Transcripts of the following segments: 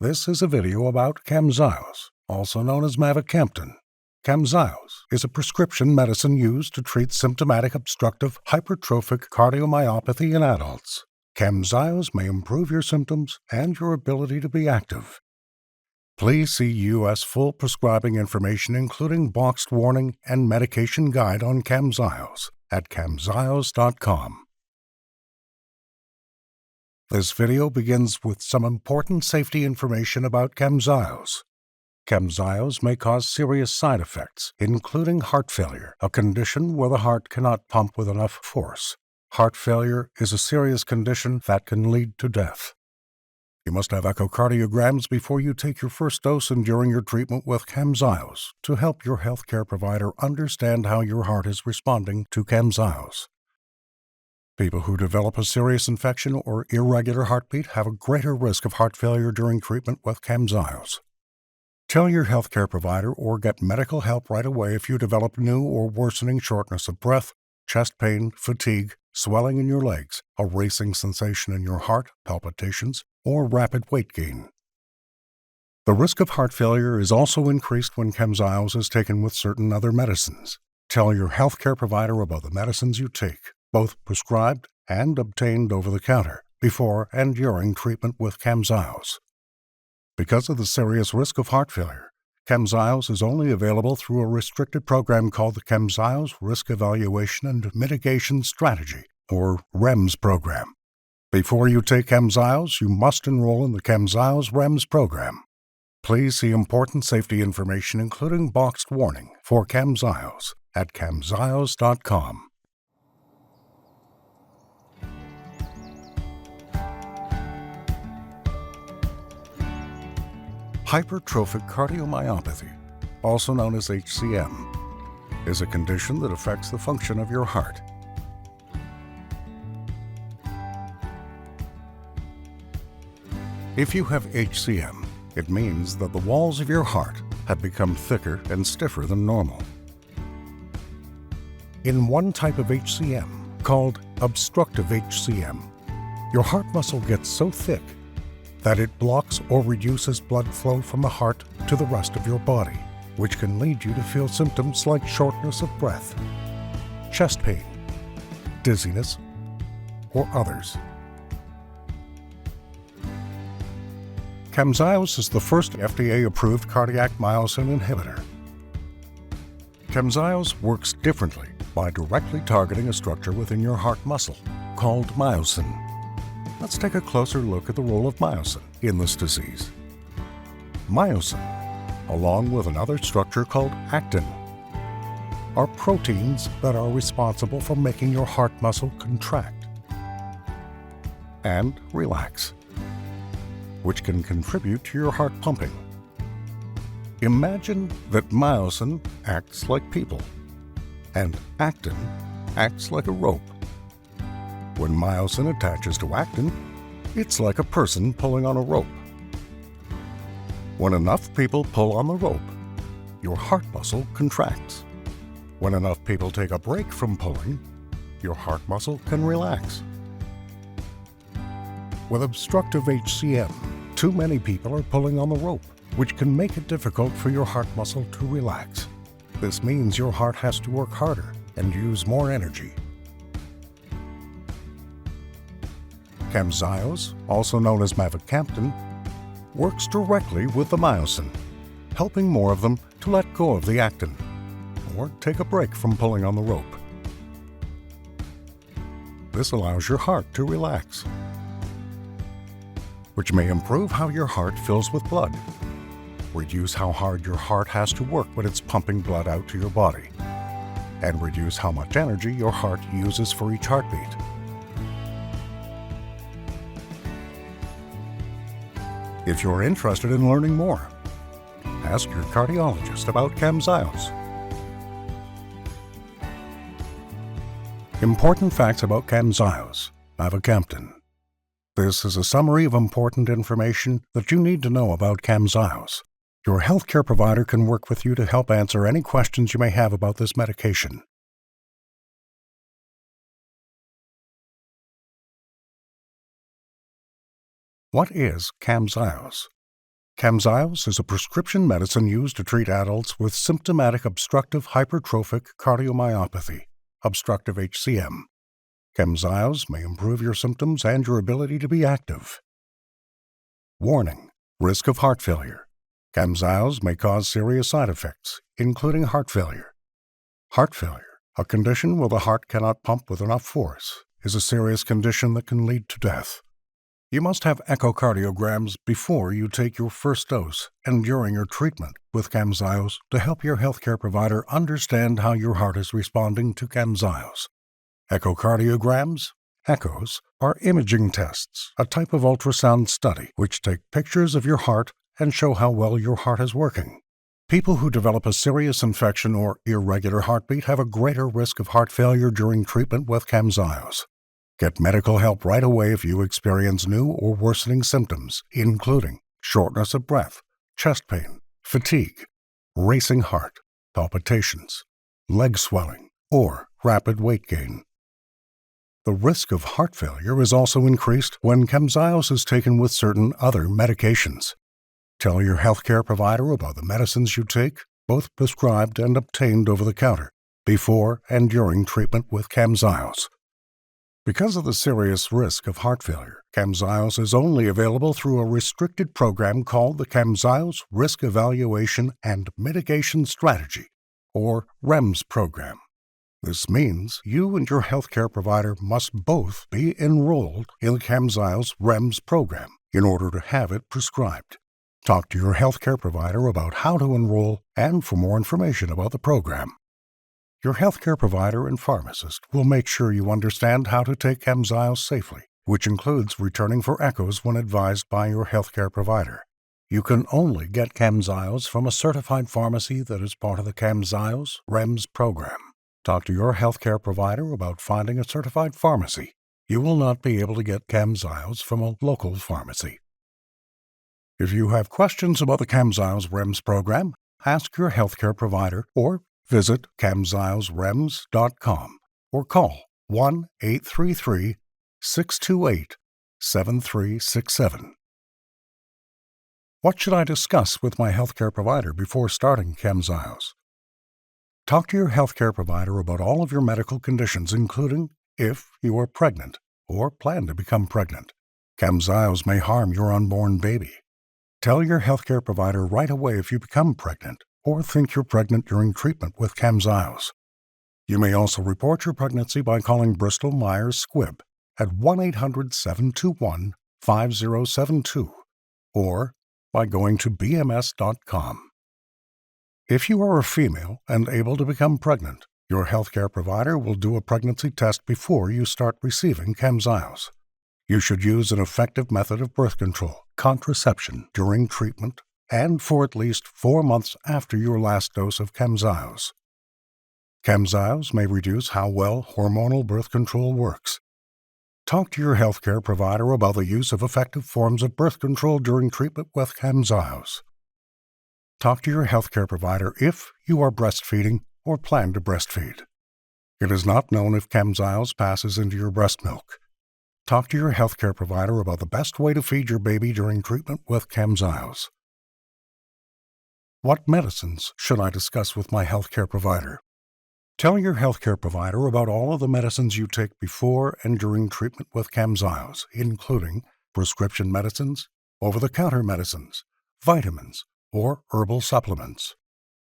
This is a video about CAMZYOS, also known as mavacamten. CAMZYOS is a prescription medicine used to treat symptomatic obstructive hypertrophic cardiomyopathy in adults. CAMZYOS may improve your symptoms and your ability to be active. Please see U.S. full prescribing information including boxed warning and medication guide on CAMZYOS at CAMZYOS.com. This video begins with some important safety information about CAMZYOS. CAMZYOS may cause serious side effects, including heart failure, a condition where the heart cannot pump with enough force. Heart failure is a serious condition that can lead to death. You must have echocardiograms before you take your first dose and during your treatment with CAMZYOS to help your healthcare provider understand how your heart is responding to CAMZYOS. People who develop a serious infection or irregular heartbeat have a greater risk of heart failure during treatment with CAMZYOS. Tell your healthcare provider or get medical help right away if you develop new or worsening shortness of breath, chest pain, fatigue, swelling in your legs, a racing sensation in your heart, palpitations, or rapid weight gain. The risk of heart failure is also increased when CAMZYOS is taken with certain other medicines. Tell your healthcare provider about the medicines you take, both prescribed and obtained over the counter, before and during treatment with CAMZYOS. Because of the serious risk of heart failure, CAMZYOS is only available through a restricted program called the CAMZYOS Risk Evaluation and Mitigation Strategy, or REMS program. Before you take CAMZYOS, you must enroll in the CAMZYOS REMS program. Please see important safety information including boxed warning for CAMZYOS at CAMZYOS.com. Hypertrophic cardiomyopathy, also known as HCM, is a condition that affects the function of your heart. If you have HCM, it means that the walls of your heart have become thicker and stiffer than normal. In one type of HCM, called obstructive HCM, your heart muscle gets so thick that it blocks or reduces blood flow from the heart to the rest of your body, which can lead you to feel symptoms like shortness of breath, chest pain, dizziness, or others. CAMZYOS is the first FDA-approved cardiac myosin inhibitor. CAMZYOS works differently by directly targeting a structure within your heart muscle called myosin. Let's take a closer look at the role of myosin in this disease. Myosin, along with another structure called actin, are proteins that are responsible for making your heart muscle contract and relax, which can contribute to your heart pumping. Imagine that myosin acts like people, and actin acts like a rope. When myosin attaches to actin, it's like a person pulling on a rope. When enough people pull on the rope, your heart muscle contracts. When enough people take a break from pulling, your heart muscle can relax. With obstructive HCM, too many people are pulling on the rope, which can make it difficult for your heart muscle to relax. This means your heart has to work harder and use more energy. CAMZYOS, also known as mavacamten, works directly with the myosin, helping more of them to let go of the actin or take a break from pulling on the rope. This allows your heart to relax, which may improve how your heart fills with blood, reduce how hard your heart has to work when it's pumping blood out to your body, and reduce how much energy your heart uses for each heartbeat. If you're interested in learning more, ask your cardiologist about CAMZYOS. Important facts about CAMZYOS, mavacamten. This is a summary of important information that you need to know about CAMZYOS. Your healthcare provider can work with you to help answer any questions you may have about this medication. What is CAMZYOS? CAMZYOS is a prescription medicine used to treat adults with symptomatic obstructive hypertrophic cardiomyopathy, obstructive HCM. CAMZYOS may improve your symptoms and your ability to be active. Warning: risk of heart failure. CAMZYOS may cause serious side effects, including heart failure. Heart failure, a condition where the heart cannot pump with enough force, is a serious condition that can lead to death. You must have echocardiograms before you take your first dose and during your treatment with CAMZYOS to help your healthcare provider understand how your heart is responding to CAMZYOS. Echocardiograms, echoes, are imaging tests, a type of ultrasound study which take pictures of your heart and show how well your heart is working. People who develop a serious infection or irregular heartbeat have a greater risk of heart failure during treatment with CAMZYOS. Get medical help right away if you experience new or worsening symptoms, including shortness of breath, chest pain, fatigue, racing heart, palpitations, leg swelling, or rapid weight gain. The risk of heart failure is also increased when CAMZYOS is taken with certain other medications. Tell your healthcare provider about the medicines you take, both prescribed and obtained over the counter, before and during treatment with CAMZYOS. Because of the serious risk of heart failure, CAMZYOS is only available through a restricted program called the CAMZYOS Risk Evaluation and Mitigation Strategy, or REMS program. This means you and your healthcare provider must both be enrolled in the CAMZYOS REMS program in order to have it prescribed. Talk to your healthcare provider about how to enroll and for more information about the program. Your healthcare provider and pharmacist will make sure you understand how to take CAMZYOS safely, which includes returning for echoes when advised by your healthcare provider. You can only get CAMZYOS from a certified pharmacy that is part of the CAMZYOS REMS program. Talk to your healthcare provider about finding a certified pharmacy. You will not be able to get CAMZYOS from a local pharmacy. If you have questions about the CAMZYOS REMS program, ask your healthcare provider or visit CAMZYOSREMS.com or call 1-833-628-7367. What should I discuss with my healthcare provider before starting CAMZYOS? Talk to your healthcare provider about all of your medical conditions, including if you are pregnant or plan to become pregnant. CAMZYOS may harm your unborn baby. Tell your healthcare provider right away if you become pregnant or think you're pregnant during treatment with CAMZYOS. You may also report your pregnancy by calling Bristol Myers Squibb at 1-800-721-5072 or by going to bms.com. If you are a female and able to become pregnant, your healthcare provider will do a pregnancy test before you start receiving CAMZYOS. You should use an effective method of birth control, contraception, during treatment and for at least 4 months after your last dose of CAMZYOS. CAMZYOS may reduce how well hormonal birth control works. Talk to your healthcare provider about the use of effective forms of birth control during treatment with CAMZYOS. Talk to your healthcare provider if you are breastfeeding or plan to breastfeed. It is not known if CAMZYOS passes into your breast milk. Talk to your healthcare provider about the best way to feed your baby during treatment with CAMZYOS. What medicines should I discuss with my healthcare provider? Tell your healthcare provider about all of the medicines you take before and during treatment with CAMZYOS, including prescription medicines, over-the-counter medicines, vitamins, or herbal supplements.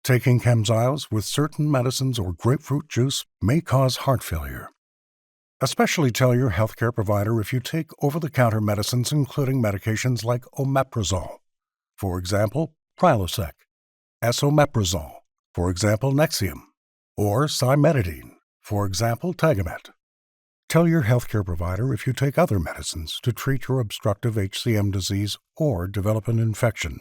Taking CAMZYOS with certain medicines or grapefruit juice may cause heart failure. Especially tell your healthcare provider if you take over-the-counter medicines, including medications like omeprazole, for example, Prilosec, esomeprazole, for example, Nexium, or cimetidine, for example, Tagamet. Tell your healthcare provider if you take other medicines to treat your obstructive HCM disease or develop an infection.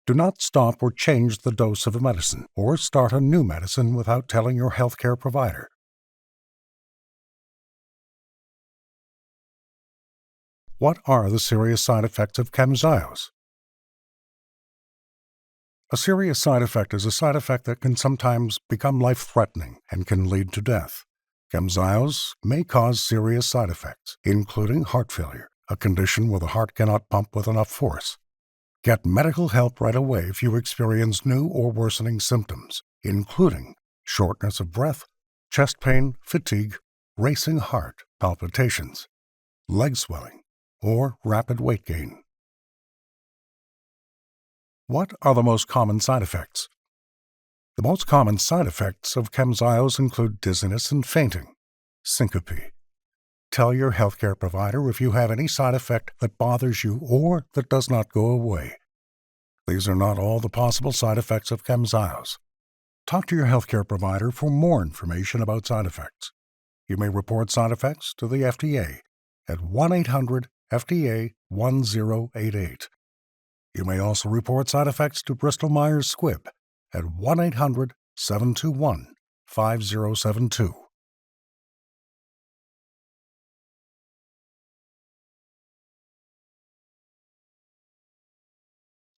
Do not stop or change the dose of a medicine or start a new medicine without telling your healthcare provider. What are the serious side effects of CAMZYOS? A serious side effect is a side effect that can sometimes become life-threatening and can lead to death. CAMZYOS may cause serious side effects, including heart failure, a condition where the heart cannot pump with enough force. Get medical help right away if you experience new or worsening symptoms, including shortness of breath, chest pain, fatigue, racing heart, palpitations, leg swelling, or rapid weight gain. What are the most common side effects? The most common side effects of CAMZYOS include dizziness and fainting, syncope. Tell your healthcare provider if you have any side effect that bothers you or that does not go away. These are not all the possible side effects of CAMZYOS. Talk to your healthcare provider for more information about side effects. You may report side effects to the FDA at 1-800-FDA-1088. You may also report side effects to Bristol-Myers Squibb at 1-800-721-5072.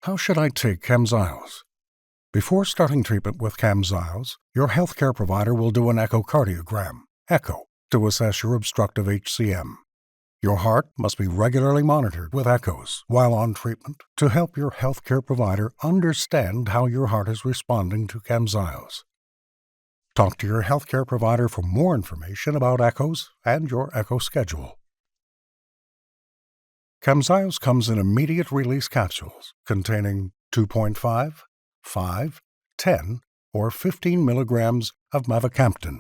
How should I take CAMZYOS? Before starting treatment with CAMZYOS, your healthcare provider will do an echocardiogram, echo, to assess your obstructive HCM. Your heart must be regularly monitored with echoes while on treatment to help your healthcare provider understand how your heart is responding to CAMZYOS. Talk to your healthcare provider for more information about echoes and your echo schedule. CAMZYOS comes in immediate release capsules containing 2.5, 5, 10, or 15 milligrams of mavacamten.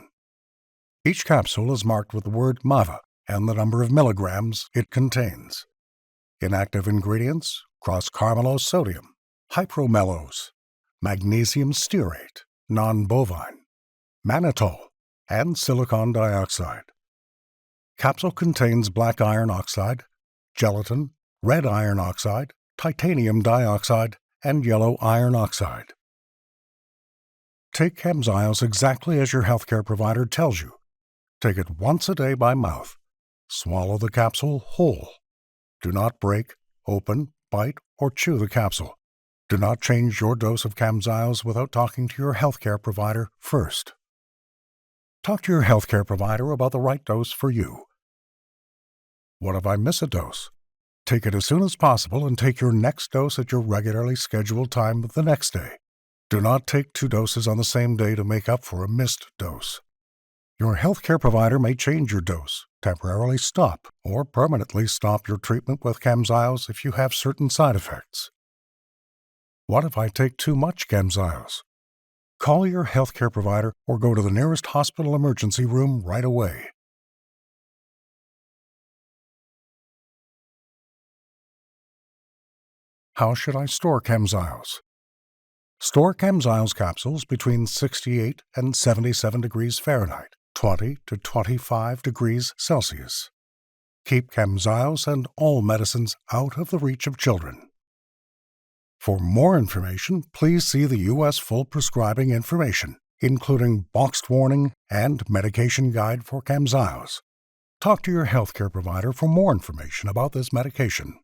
Each capsule is marked with the word MAVA and the number of milligrams it contains. Inactive ingredients: cross-carbamylose sodium, hypromellose, magnesium stearate, non-bovine, mannitol, and silicon dioxide. Capsule contains black iron oxide, gelatin, red iron oxide, titanium dioxide, and yellow iron oxide. Take CAMZYOS exactly as your healthcare provider tells you. Take it once a day by mouth. Swallow the capsule whole. Do not break, open, bite, or chew the capsule. Do not change your dose of CAMZYOS without talking to your healthcare provider first. Talk to your healthcare provider about the right dose for you. What if I miss a dose? Take it as soon as possible and take your next dose at your regularly scheduled time the next day. Do not take 2 doses on the same day to make up for a missed dose. Your healthcare provider may change your dose, temporarily stop, or permanently stop your treatment with CAMZYOS if you have certain side effects. What if I take too much CAMZYOS? Call your healthcare provider or go to the nearest hospital emergency room right away. How should I store CAMZYOS? Store CAMZYOS capsules between 68 and 77 degrees Fahrenheit, 20 to 25 degrees Celsius. Keep CAMZYOS and all medicines out of the reach of children. For more information, please see the U.S. Full Prescribing Information, including boxed warning and medication guide for CAMZYOS. Talk to your healthcare provider for more information about this medication.